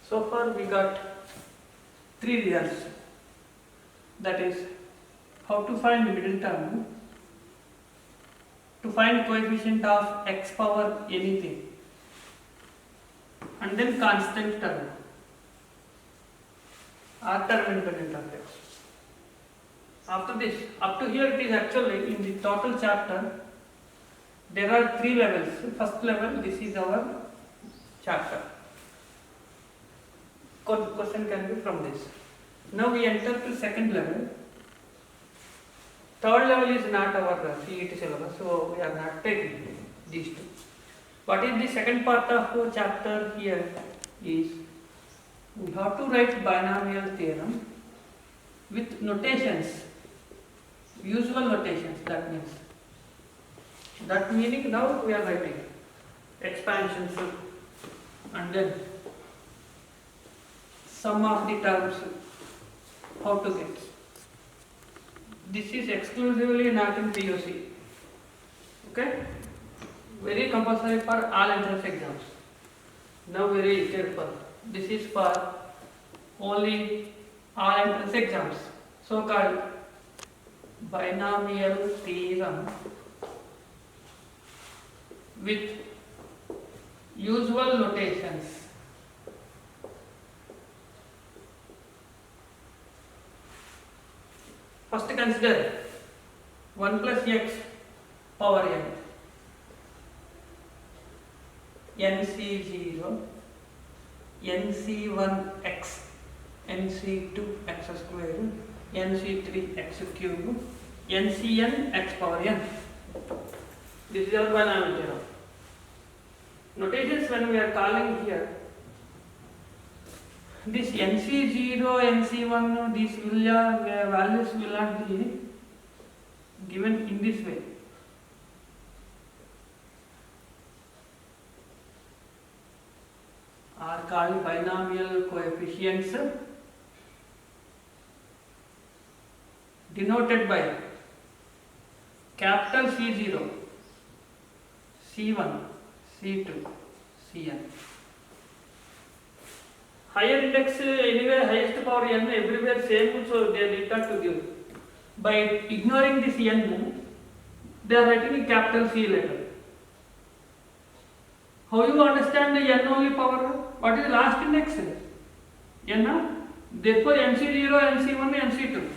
So far we got three results. That is how to find middle term, to find coefficient of x power anything, and then constant term or term independent of x. After this, up to here it is actually in the total chapter there are three levels. First level, this is our chapter. Question can be from this. Now we enter to second level. Third level is not our CET syllabus, so we are not taking these two. What is the second part of chapter here is we have to write binomial theorem with notations, usual notations. That meaning now we are writing expansions and then sum of the terms, how to get. This is exclusively not in POC. Okay? Very compulsory for all entrance exams. Now very careful. This is for only all entrance exams. So called binomial theorem with usual notations. First consider 1 plus x power n, nc0, nc1x, nc2x square, nc3x cube, ncn x power n. This is our binomial theorem. Notations when we are calling here, this nc0, nc1, these values will not be given in this way. Are called binomial coefficients denoted by capital C0, C1, C2, Cn. Higher index anyway, highest power n everywhere same, so they need not to give. By ignoring this n, they are writing a capital C letter. How you understand the n only power? What is the last index? N. Therefore nc0, nc1, nc2.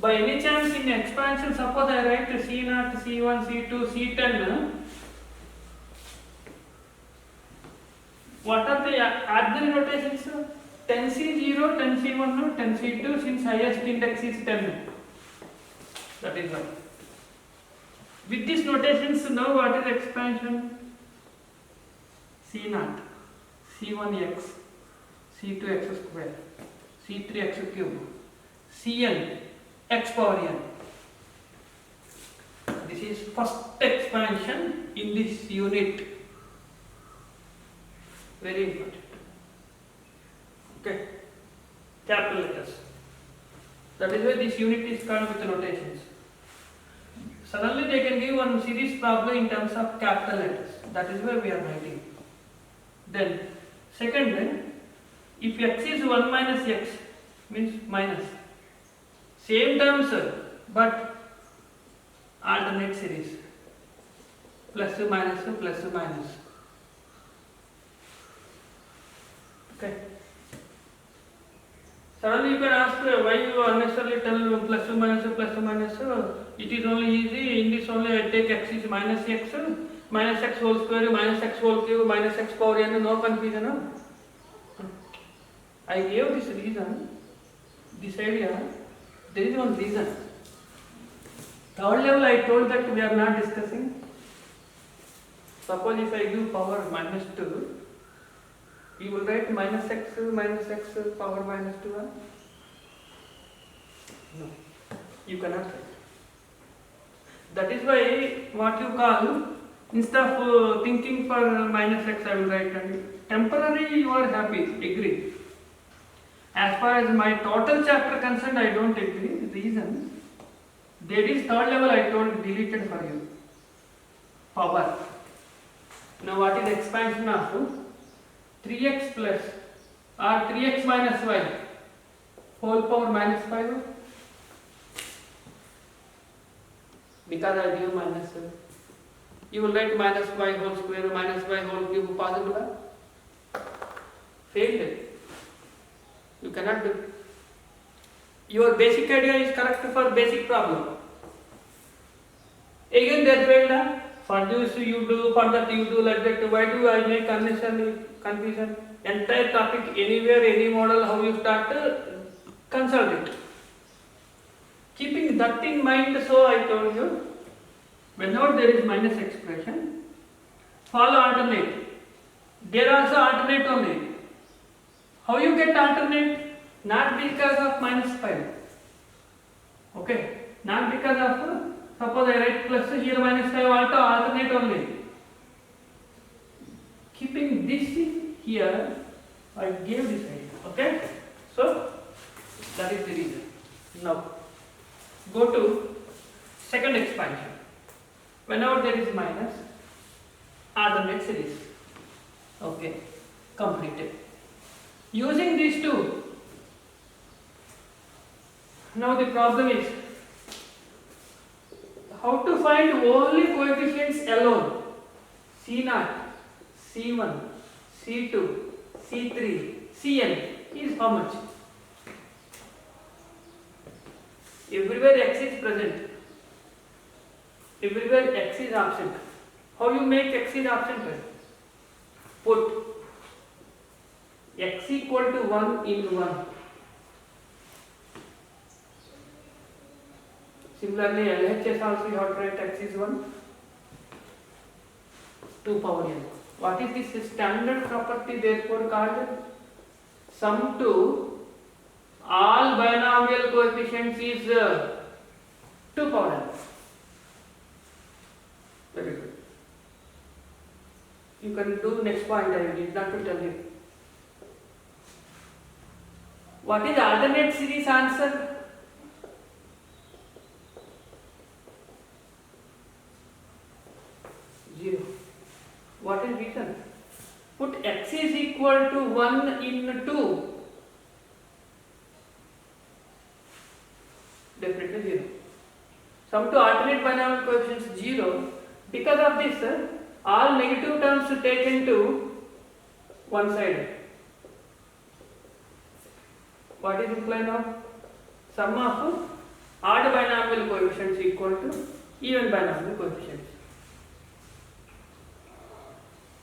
By any chance in expansion, suppose I write C0, C1, C2, C10. What are the auxiliary notations? 10C0, 10C1, 10C2, since highest index is 10. That is why. With these notations, now what is expansion? C0, C1x, C2x square, C3x cube, Cn x power n. This is first expansion in this unit. Very important. Okay. Capital letters. That is why this unit is called with notations. Suddenly they can give one series problem in terms of capital letters. That is why we are writing. Then, second, if x is 1 minus x, means minus. Same terms, but alternate series. Plus minus, plus minus. Okay. Suddenly you can ask why you unnecessarily tell plus minus. It is only easy. In this only I take x is minus x whole square, minus x whole cube, minus x power n. No confusion. I gave this reason, this idea. There is one reason. Third level I told that we are not discussing. Suppose if I give power minus 2. You will write minus x power minus 2. No, you cannot write. That is why what you call, instead of thinking for minus x, I will write temporary you are happy, agree. As far as my total chapter concerned, I don't agree. Reason, there is third level I told deleted for you. Power. Now what is expansion of 3x plus or 3x minus y whole power minus 5, because I give minus 7. You will write minus y whole square minus y whole cube, possible? Failed. You cannot do. Your basic idea is correct for basic problem. Again they failed. For this you do, for that you do, like that. Why do I make unnecessary confusion? Entire topic, anywhere, any model, how you start, consult it. Keeping that in mind, so I told you, whenever there is minus expression, follow alternate. There also alternate only. How you get alternate? Not because of minus 5. Okay? Not because of, suppose I write plus here minus 5, alternate only. Keeping this here, I gave this idea. Okay? So, that is the reason. Now, go to second expansion. Whenever there is minus, alternate series. Okay? Completed. Using these two, now the problem is how to find only coefficients alone. C0, C1, C2, C3, Cn is how much? Everywhere x is present. Everywhere x is absent. How you make x is absent? Put x equal to 1 in 1. Similarly, LHS also you have to write x is 1. 2 power n. What is this standard property therefore called? Sum to all binomial coefficients is 2 power n. Very good. You can do next point, I need not to tell you. What is the alternate series answer? What is reason? Put x is equal to 1 in 2. Definitely 0. Sum to alternate binomial coefficients 0. Because of this, all negative terms taken to one side. What is implied now? Sum of odd binomial coefficients equal to even binomial coefficients.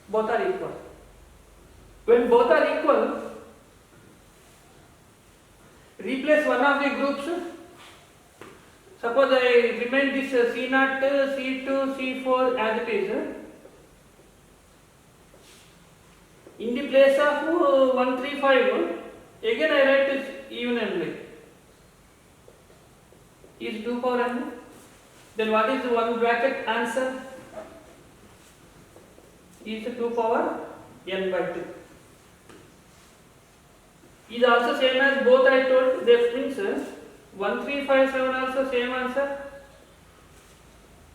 Both are equal. When both are equal, replace one of the groups. Suppose I remain this C0, C2, C4 as it is. In the place of 1, 3, 5, again I write it evenly. Is 2 power n. Then what is the one bracket answer? Is 2 power n by 2. Is also same as both I told. That means 1, 3, 5, 7 also same answer.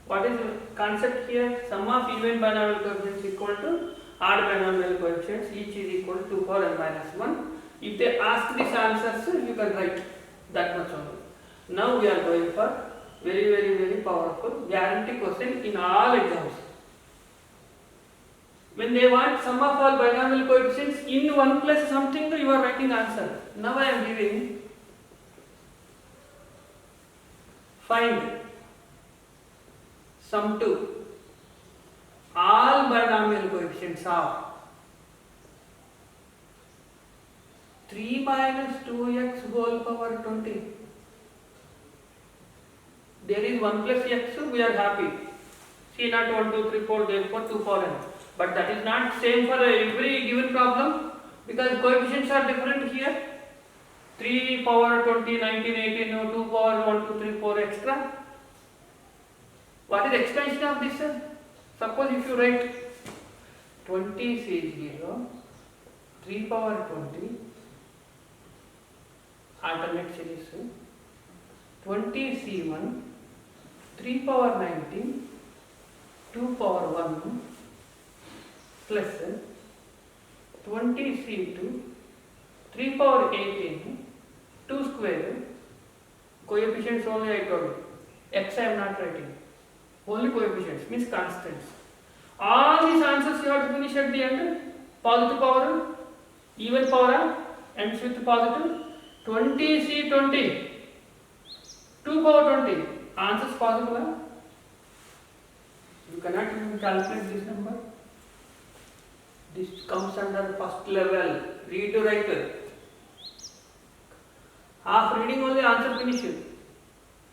What is the concept here? Sum of even binomial coefficients equal to odd binomial coefficients. Each is equal to 2 power n minus 1. If they ask these answers, you can write that much only. Now we are going for very powerful guarantee question in all exams. When they want sum of all binomial coefficients in 1 plus something, you are writing answer. Now I am giving find sum to all binomial coefficients of 3 minus 2x whole power 20. There is 1 plus x, we are happy. C0, 1, 2, 3, 4, therefore 2 power n. But that is not same for every given problem, because coefficients are different here. 3 power 20, 19, 18, 2 power 1, 2, 3, 4 extra. What is the extension of this? Suppose if you write 20 C0, 3 power 20, alternate series, 20 C1, 3 power 19, 2 power 1, plus 20 C2, 3 power 18, 2 square, coefficients only I told you. X I am not writing. Only coefficients, means constants. All these answers you have to finish at the end. Positive power, even power, ends with positive. 20C 20. 2 power 20. Answers possible. You cannot even calculate this number. This comes under first level. Read to write. Half reading only answer finish.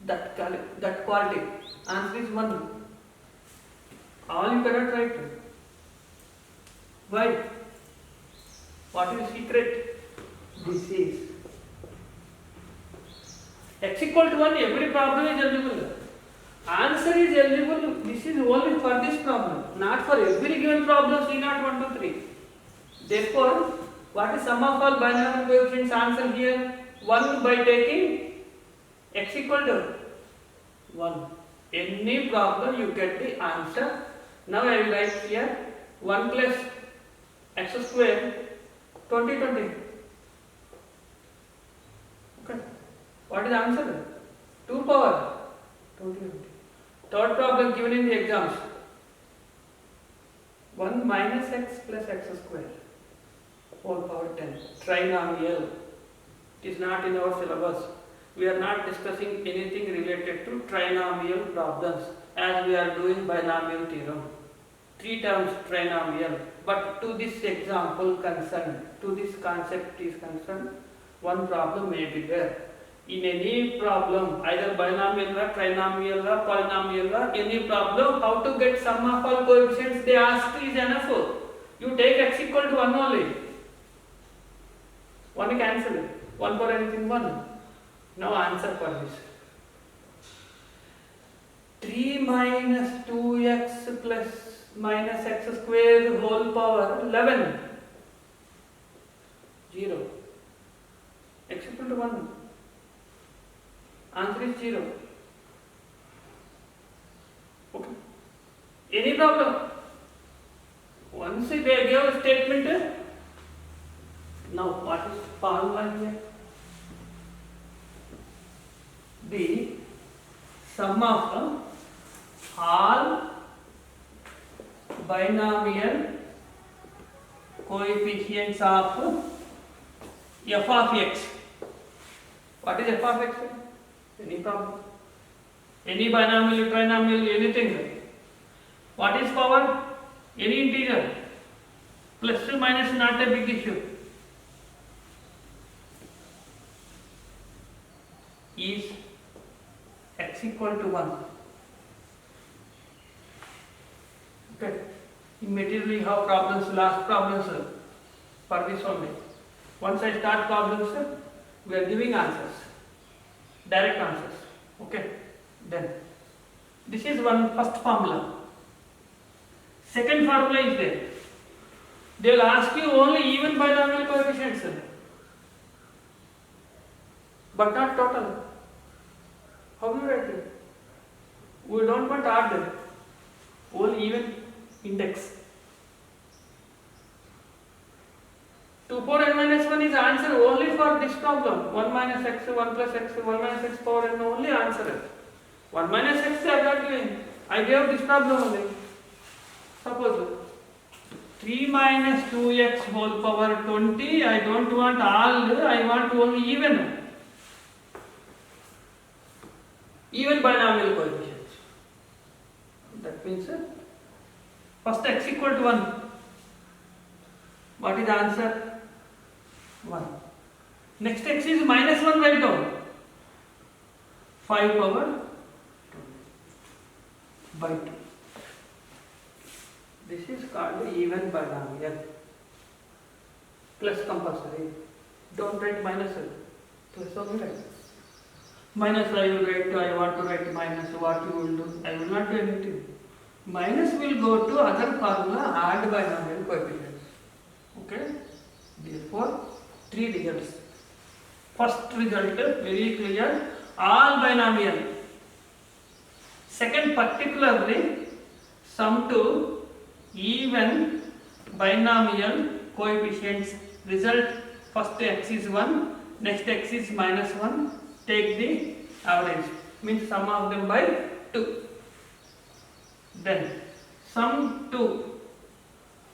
That quality. Answer is 1. All you cannot write. Why? What is the secret? This is x equal to 1. Every problem is eligible. Answer is eligible. This is only for this problem, not for every given problem. C0 1 2 3. Therefore, what is sum of all binomial coefficients? Answer here 1 by taking x equal to 1. Any problem you get the answer. Now I will write here 1 plus x square 20 20. Okay. What is the answer? 2 power 20 20. Third problem given in the exams. 1 minus x plus x square whole power 10. Trinomial. It is not in our syllabus. We are not discussing anything related to trinomial problems as we are doing binomial theorem. 3 terms trinomial. But to this example concerned, to this concept is concerned, one problem may be there. In any problem, either binomial or trinomial or polynomial or any problem, how to get sum of all coefficients they ask is enough. You take x equal to 1 only. 1 cancel. 1 for anything 1. Now answer for this. 3 minus 2x plus minus x square whole power 11. 0. X equal to 1. Answer is 0. Okay. Any problem? Once they gave a statement, now what is formula here? The sum of all binomial coefficients of f of x. What is f of x? Any problem? Any binomial, trinomial, anything. What is power? Any integer. Plus or minus not a big issue. Is x equal to 1. Okay. Immediately how problems, last problems for this only. Once I start problems, we are giving answers. Direct answers. Okay. Then this is one first formula. Second formula is there. They will ask you only even binomial coefficients, but not total. How do you write it? We don't want odd, only even index. 2 power n minus 1 is answer only for this problem. 1 minus x, 1 plus x, 1 minus x power n only answer. 1 minus x I am not giving. I gave this problem only. Suppose 3 minus 2x whole power 20. I don't want all, I want only even. Even binomial coefficients. That means first x equal to 1. What is the answer? 1. Next x is minus 1 right down. 5 power 2 by 2. This is called even binomial. Plus compulsory. Don't write minus. Plus only write. Minus I will write, I want to write minus, what you will do? I will not do anything. Minus will go to other formula, add binomial coefficients. Okay? Therefore, 3 results. First result, very clear, all binomial. Second, particularly, sum to even binomial coefficients result First x is 1, next x is minus 1, take the average, means sum of them by 2. Then sum to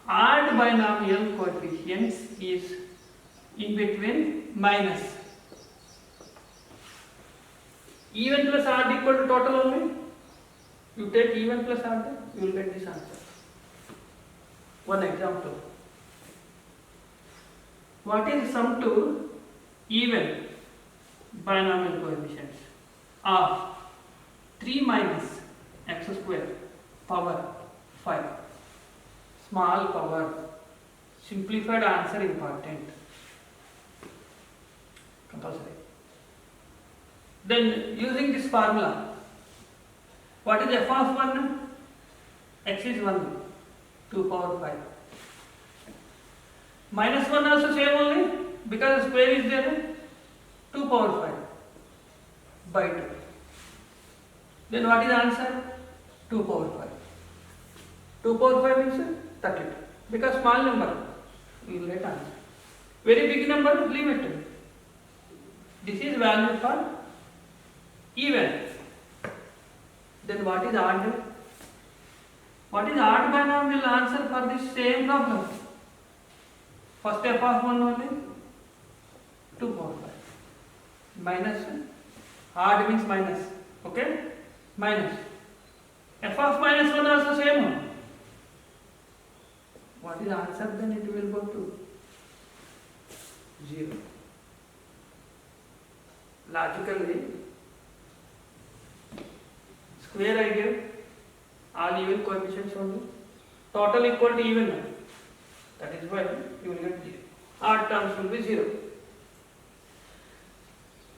odd binomial coefficients is in between minus. Even plus odd equal to total only. You take even plus odd, you will get this answer. One example. What is sum to even binomial coefficients of 3 minus x square power 5? Small power. Simplified answer important. Compulsory. Then using this formula, what is f of 1? X is 1, 2 power 5. Minus 1 also same only, because the square is there, 2 power 5 by 2. Then what is the answer? 2 power 5. 2 power 5 means 32. Because small number, you will get answer. Very big number, leave it. This is value for even. Then what is odd? What is odd binomial answer for this same problem? First f of 1 only, 2 power 5. Minus, odd means minus, okay? Minus. F of minus 1 also same one. What is the answer? Then it will go to 0. Logically, square I give, all even coefficients only. Total equal to even. That is why you will get 0. Odd terms will be 0.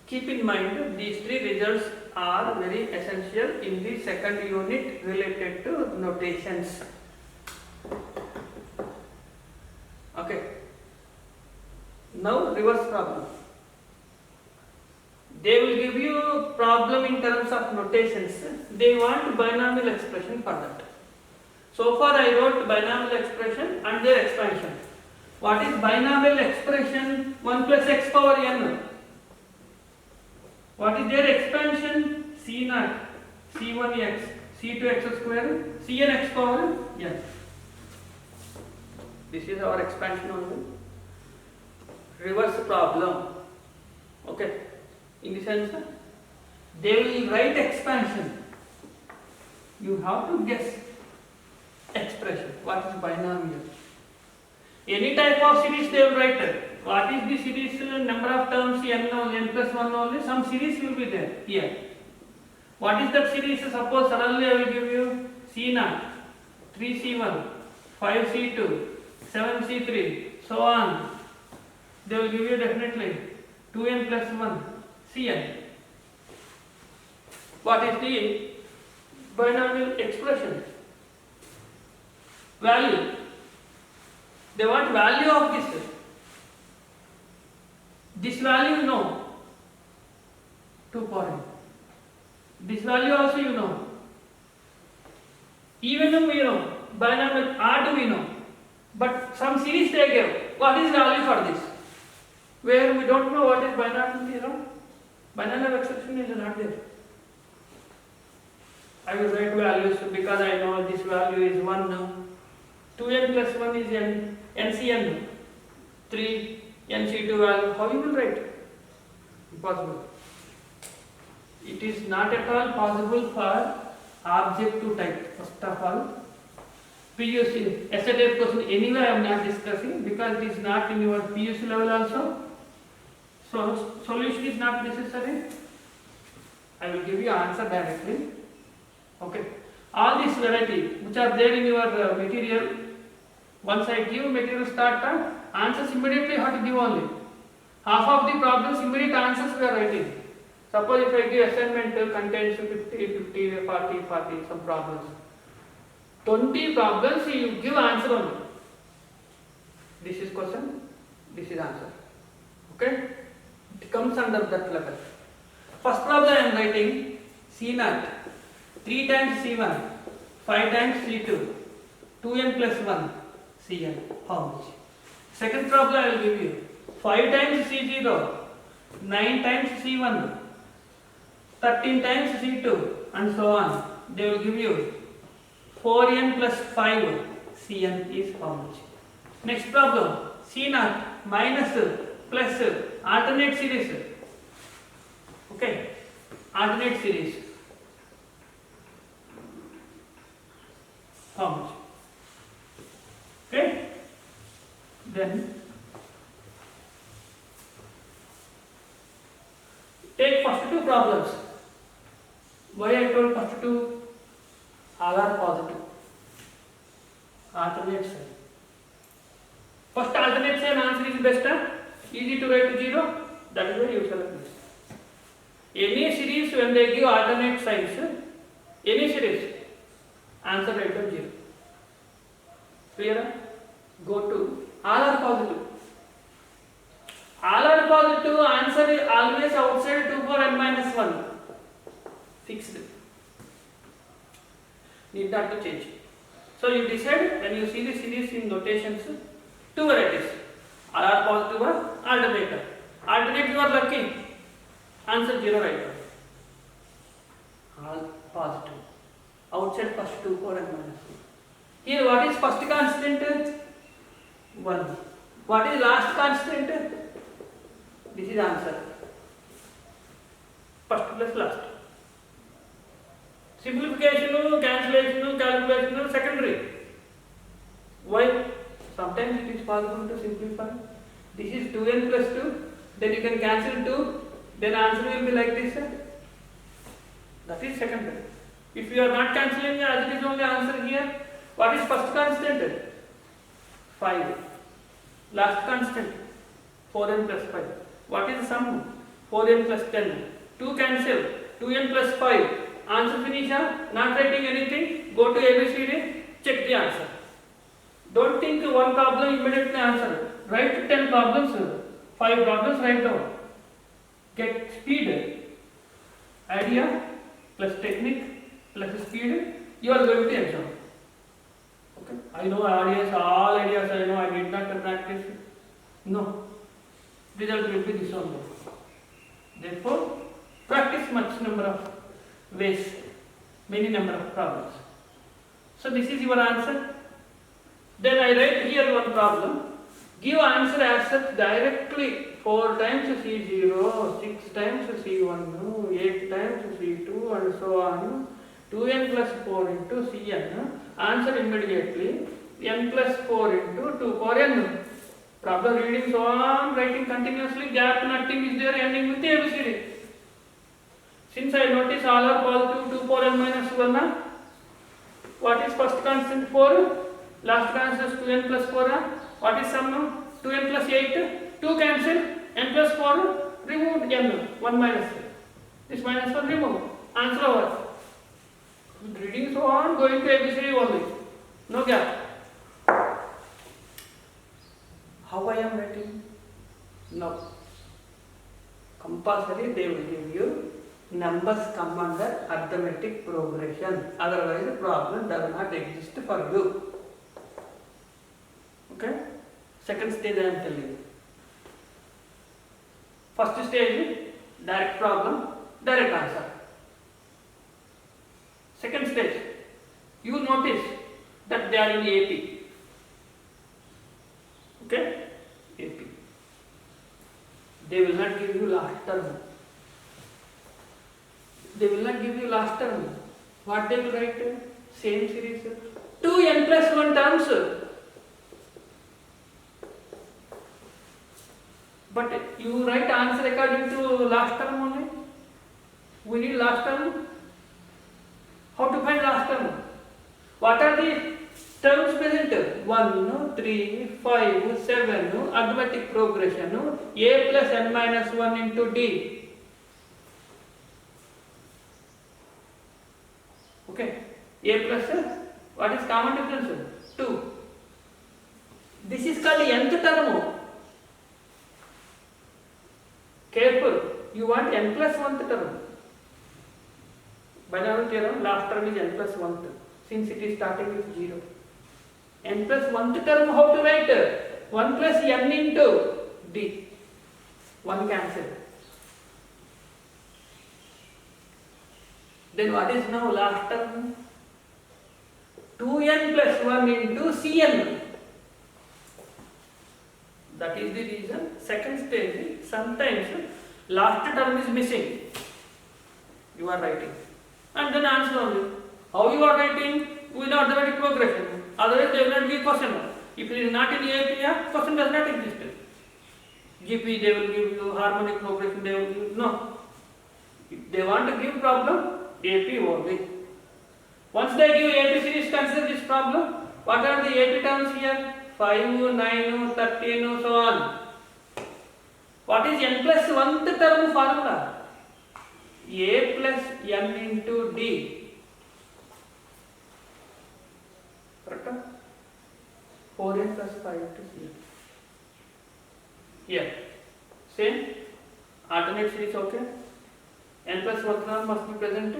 Keep in mind, these three results are very essential in the second unit related to notations. Okay. Now reverse problem. They will give you problem in terms of notations. They want binomial expression for that. So far I wrote binomial expression and their expansion. What is binomial expression? 1 plus x power n. What is their expansion? C0, C1x, C2x square, Cnx power n. This is our expansion only. Reverse problem. Okay. In the sense, they will write expansion. You have to guess expression. What is binomial? Any type of series they will write. What is the series number of terms n plus 1 only? Some series will be there here. What is that series? Suppose suddenly I will give you C0, 3C1, 5C2, 7C3, so on. They will give you definitely 2n plus 1, Cn. What is the binomial expression? Value. They want value of this. This value you know, 2 power n. This value also you know. Even we know, binomial odd we know. But some series they gave. What is value for this? Where we don't know what is binomial, binomial expression is not there. I will write values because I know this value is 1 now. 2n plus 1 is n, NCN, 3, NC2 value. How you will write? Impossible. It is not at all possible for object to type. First of all, PUC, yesterday question anyway I am not discussing because it is not in your PUC level also. So solution is not necessary. I will give you answer directly. Okay. All these variety which are there in your material, once I give material start time, answers immediately have to give only. Half of the problems immediate answers we are writing. Suppose if I give assignment contains 50, 40, some problems. 20 problems you give answer only. This is question, this is answer. Okay? It comes under that level. First problem I am writing C0, 3 times C1, 5 times C2, 2n plus 1, Cn. How much? Second problem I will give you 5 times C0, 9 times C1, 13 times C2, and so on. They will give you 4n plus 5 Cn is how much? Next problem, C0 minus plus alternate series. Okay, alternate series. How much? Okay, then take first two problems. Why I told first two? All are positive. Alternate sign. First alternate sign answer is best. Easy to write to 0. That is why you select this. Any series when they give alternate signs, any series, answer write to 0. Clear? Go to all are positive. All are positive, answer is always outside 2 for n minus 1. Fixed. Need not to change. So you decide when you see the series in notations, two varieties. All are positive or alternate. Alternate you are lucky. Answer 0 right now. All positive. Outside first 2 for n minus 1. Here what is first constant? 1. What is last constant? This is answer. First plus last. Simplification, cancellation, calculation, secondary. Why? Sometimes it is possible to simplify. This is 2n plus 2. Then you can cancel 2. Then answer will be like this. That is secondary. If you are not cancelling, as it is only answer here. What is first constant? 5. Last constant 4n plus 5. What is the sum? 4n plus 10. 2 cancel. 2n plus 5. Answer finish. Not writing anything. Go to ABCD. Check the answer. Don't think one problem immediately answer. Write 10 problems. 5 problems write down. Get speed. Idea plus technique plus speed. You are going to exam. Okay. I know ideas, all ideas I know. I did not practice. No. Result will be this only. Therefore, practice much number of ways, many number of problems. So this is your answer. Then I write here one problem. Give answer as such directly. 4 times C0, 6 times C1, 8 times C2 and so on. 2n plus 4 into Cn. Answer immediately. n plus 4 into 2 for n. Problem reading so on, writing continuously, gap nothing is there, ending with ABCD. Since I notice all are positive 2 for n minus 1, what is first constant 4? Last constant is 2n plus 4. What is sum? 2n plus 8. 2 cancel, n plus 4, remove n, 1 minus 3. This minus 1 remove. Answer over. Reading so on, going to ABCD only. No gap. How I am writing? No. Compulsory they will give you numbers come under arithmetic progression. Otherwise the problem does not exist for you. Okay? Second stage I am telling you. First stage, direct problem, direct answer. Second stage, you notice that they are in AP. Okay? AP. They will not give you last term. They will not give you last term. What they will write? Same series. 2n plus 1 terms. But you write answer according to last term only. We need last term. How to find last term? What are the terms present? 1, 3, 5, 7, arithmetic progression, a plus n minus 1 into d. Okay, a plus, what is common difference? 2. This is called nth term. Careful, you want n plus 1th term. Binomial theorem, last term is n plus 1th, since it is starting with 0. N plus 1th term, how to write? 1 plus n into D. 1 cancel. Then what is now last term? 2n plus 1 into Cn. That is the reason. Second stage, sometimes last term is missing. You are writing. And then answer only. How you are writing? With arithmetic progression. Otherwise they will not give question. If it is not in APF, question does not exist. GP they will give you, harmonic progression they will give you. No. If they want to give problem, AP only. Once they give AP series, consider this problem. What are the AP terms here? 5, 9, 13, so on. What is n plus 1th term formula? A plus n into D. Correct? 4n plus 5 to C. Here. Same. Alternate series, okay? N plus 1 term must be present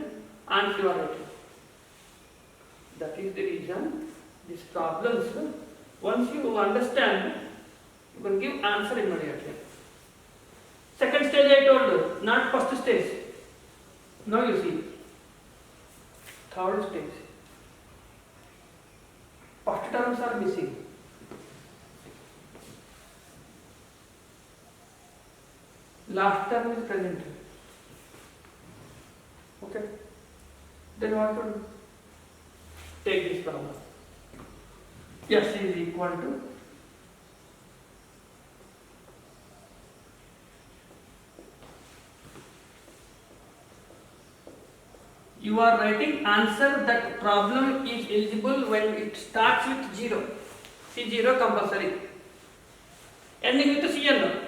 and you are writing. That is the reason these problems, once you understand, you can give answer immediately. Second stage I told you, not first stage. Now you see. Third stage. First terms are missing. Last term is present. Okay. Then what to do? Take this problem. S is equal to you are writing answer that problem is eligible when it starts with 0. See 0 compulsory. Ending with Cn.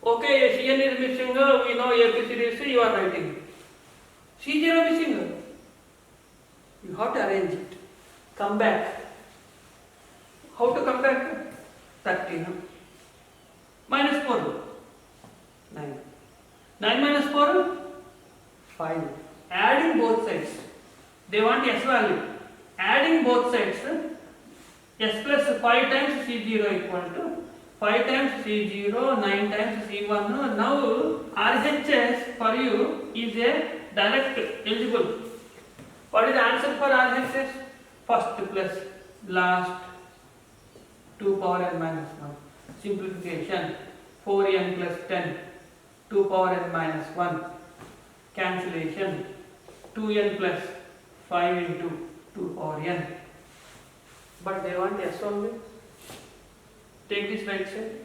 Okay, Cn is missing, we know AP series, you are writing. C0 missing. You have to arrange it. Come back. How to come back? 13. Minus 4. 9. 9 minus 4? 5. Adding both sides. They want S value. Adding both sides. S plus 5 times C0 equal to 5 times C0, 9 times C1. Now RHS for you is a direct eligible. What is the answer for RHS? First plus last 2 power n minus 1. Simplification 4n plus 10 2 power n minus 1. Cancellation 2n plus 5 into 2 power n. But they want S only. Take this right side.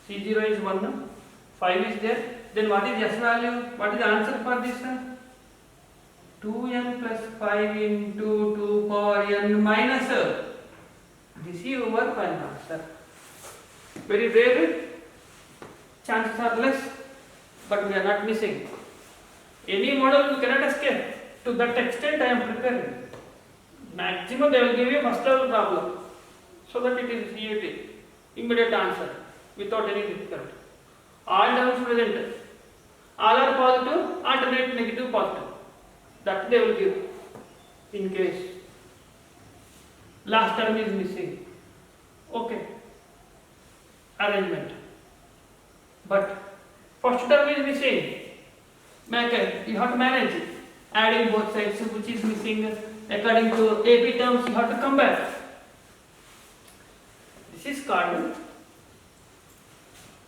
C0 is 1. 5 is there. Then what is S value? What is the answer for this? 2n plus 5 into 2 power n minus. This is your final answer. Very rare. Chances are less. But we are not missing. Any model you cannot escape. To that extent I am preparing. Maximum they will give you first level problem. So that it is CAT. Immediate answer. Without any difficulty. All terms present. All are positive, alternate negative, positive. That they will give. In case last term is missing. Okay. Arrangement. But first term is missing. You have to manage it. Adding both sides which is missing according to AP terms, you have to come back. This is called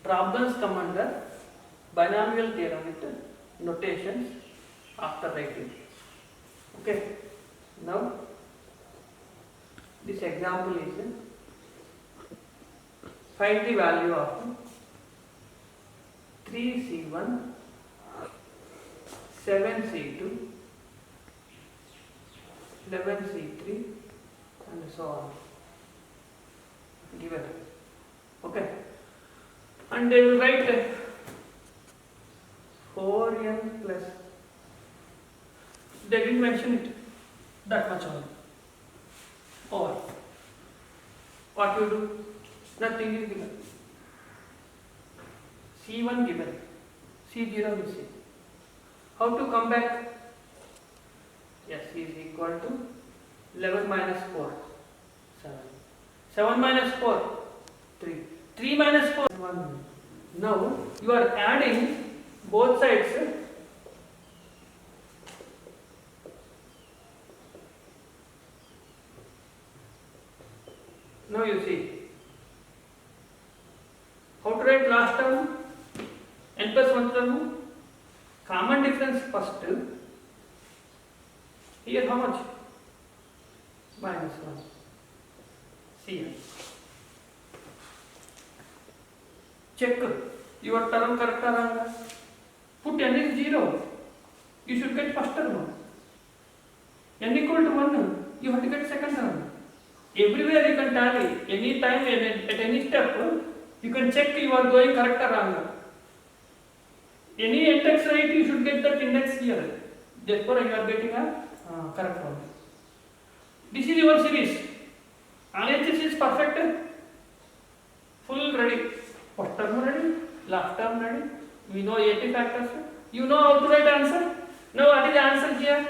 problems come under binomial theorem with notations after writing. Okay. Now this example is find the value of 3C1, 7C2, 11C3 and so on. Given. Okay. And they will write 4n plus. They didn't mention it. That much only. Or what you do? Nothing is given. C1 given. C0 missing. How to come back? Yes, is equal to 11 minus 4. 7. 7 minus 4. 3. 3 minus 4. 1. Now you are adding both sides. Now you see how to write last term n plus 1 term. Common difference first. Here how much? Minus 1. See. Check your term correct or wrong. Put n is 0. You should get first term. N equal to 1. You have to get second term. Everywhere you can tally. Any time at any step, you can check you are going correct or wrong. Any index right, you should get that index here. Therefore, you are getting a correct one. This is your series. RHS is perfect. Full ready. First term ready. Last term ready. We know 80 factors. You know how to write answer. Now what is the answer here?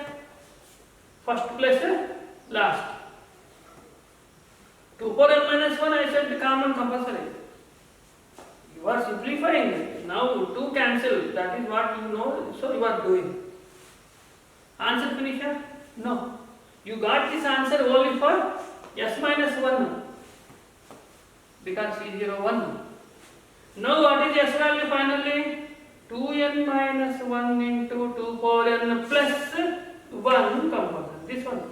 First plus last. 2 power n minus 1 I said the common compulsory. You are simplifying. Now 2 cancel. That is what you know. So you are doing. Answer finisher? No. You got this answer only for s minus 1. Because C01. Now what is s value finally? 2n minus 1 into 2 power n plus 1 component. This one.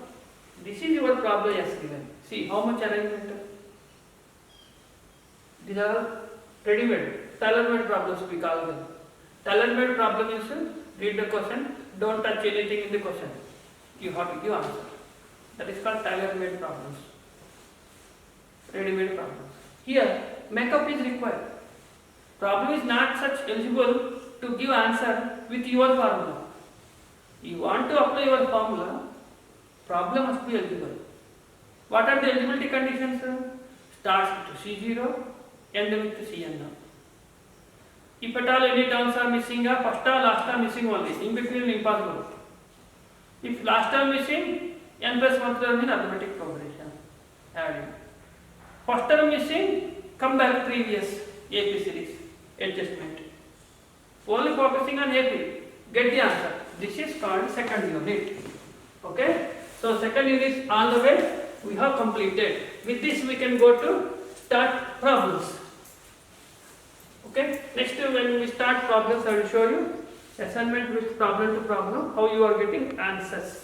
This is your problem as given. See how much arrangement. These are ready-made, tailor-made problems we call them. Tailor-made problem is read the question, don't touch anything in the question. You have to give answer. That is called tailor-made problems. Ready-made problems. Here, makeup is required. Problem is not such eligible to give answer with your formula. You want to apply your formula, problem must be eligible. What are the eligibility conditions? Starts with C0, end with Cn. If at all any terms are missing, first or last term missing only. In between impossible. If last term missing, n plus 1 term in arithmetic progression. Adding. First term missing, come back previous AP series. Adjustment. Only focusing on AP. Get the answer. This is called second unit. Okay? So second unit is on the way. We have completed. With this we can go to start problems. Okay? Next when we start problems I will show you assignment with problem to problem how you are getting answers.